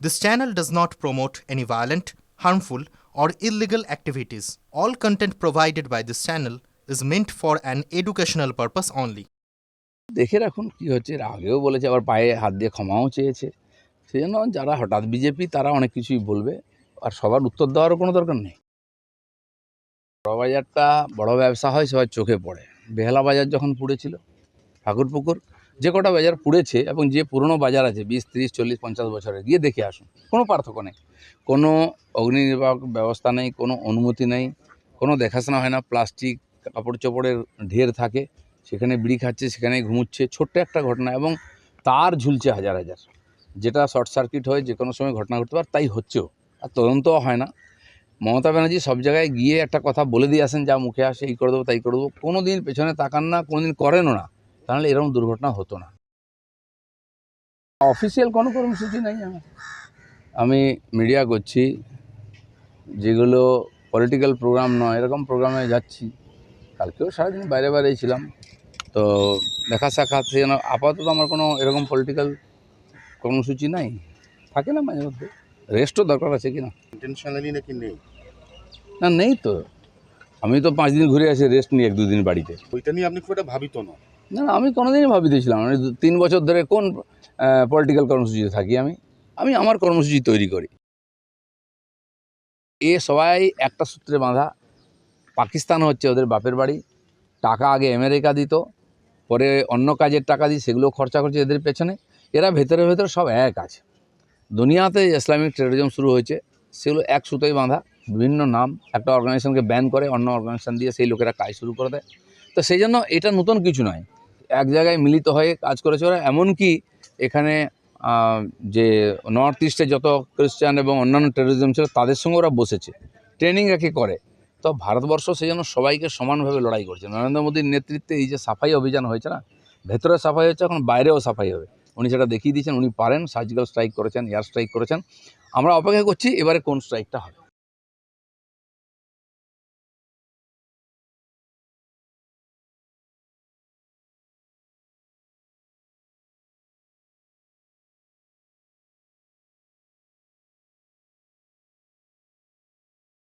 This channel does not promote any violent, harmful, or illegal activities. All content provided by this channel is meant for an educational purpose only. দেখে রাখুন কি হচ্ছে। এর আগেও বলেছে, আবার পায়ে হাত দিয়ে ক্ষমাও চেয়েছে। সেই জন্য যারা হঠাৎ বিজেপি তারা অনেক কিছুই বলবে, আর সবার উত্তর দেওয়ারও কোনো দরকার নেই। বড় বাজারটা বড় ব্যবসা হয় সবার চোখে পড়ে। বেহালা বাজার যখন পুড়েছিল, ঠাকুরপুকুর, যে কটা বাজার পুড়েছে এবং যে পুরনো বাজার আছে 20, 30, 40, 50 বছরের, গিয়ে দেখে আসুন, কোনো পার্থক্য নেই। কোনো অগ্নি নির্বাপক ব্যবস্থা নেই, কোনো অনুমতি নেই, কোনো দেখাশোনা হয় না। প্লাস্টিক কাপড় চোপড়ের ঢের থাকে, সেখানে বিড়ি খাচ্ছে, সেখানেই ঘুমুচ্ছে। ছোট্ট একটা ঘটনা, এবং তার ঝুলছে হাজার হাজার, যেটা শর্ট সার্কিট হয়ে যে কোনো সময় ঘটনা ঘটতে পারে, তাই হচ্ছেও, আর তদন্তও হয় না। মমতা ব্যানার্জি সব জায়গায় গিয়ে একটা কথা বলে দিয়ে আসেন, যা মুখে আসে এই করে দেবো তাই করে দেবো, কোনো দিন পেছনে তাকান না, কোনো দিন করেনও না। তাহলে এরকম দুর্ঘটনা হতো না। অফিসিয়াল কোনো কর্মসূচি নেই। আমি মিডিয়া করছি, যেগুলো পলিটিক্যাল প্রোগ্রাম নয়, এরকম প্রোগ্রামে যাচ্ছি। কালকেও সারাদিন বাইরে বাইরেই ছিলাম, তো দেখা সাক্ষাৎ, সেজন্য আপাতত আমার কোনো এরকম পলিটিক্যাল কর্মসূচি নাই। থাকে না মাঝে মধ্যে, রেস্টও দরকার আছে কি না? ইন্টেনশনালি নাকি নেই? না, নেই তো। আমি তো 5 দিন ঘুরে আসি, রেস্ট নিই 1-2 দিন বাড়িতে। ওইটা নিয়ে আপনি খুব একটা ভাবিত না? না, আমি কোনোদিনই ভাবিতেছিলাম। আমি 3 বছর ধরে কোন পলিটিক্যাল কর্মসূচিতে থাকি। আমি আমার কর্মসূচি তৈরি করি। সবাই একটা সূত্রে বাঁধা। পাকিস্তান হচ্ছে ওদের বাপের বাড়ি। টাকা আগে আমেরিকা দিত, পরে অন্য কাজের টাকা দিয়ে সেগুলো খরচা করছে এদের পেছনে। এরা ভেতরে ভেতরে সব এক আছে। দুনিয়াতে ইসলামিক টেরোরিজম শুরু হয়েছে, সেগুলো এক সুতোয় বাঁধা। বিভিন্ন নাম, একটা অর্গানাইজেশনকে ব্যান করে, অন্য অর্গানাইজেশন দিয়ে সেই লোকেরা কাজ শুরু করে দেয়। তো সেই জন্য এটা নতুন কিছু নয়, এক জায়গায় মিলিত হয়ে কাজ করেছে ওরা। এমনকি এখানে যে নর্থ ইস্টে যত খ্রিস্টান এবং অন্যান্য টেরোরিজম ছিল, তাদের সঙ্গে ওরা বসেছে, ট্রেনিং রেখে করে। তো ভারতবর্ষ সেই জন্য সবাইকে সমানভাবে লড়াই করছে। নরেন্দ্র মোদীর নেতৃত্বে এই যে সাফাই অভিযান হয়েছে না, ভেতরে সাফাই হচ্ছে, এখন বাইরেও সাফাই হবে। উনি সেটা দেখিয়ে দিয়েছেন, উনি পারেন। সার্জিক্যাল স্ট্রাইক করেছেন, এয়ার স্ট্রাইক করেছেন। আমরা অপেক্ষা করছি এবারে কোন স্ট্রাইকটা হবে।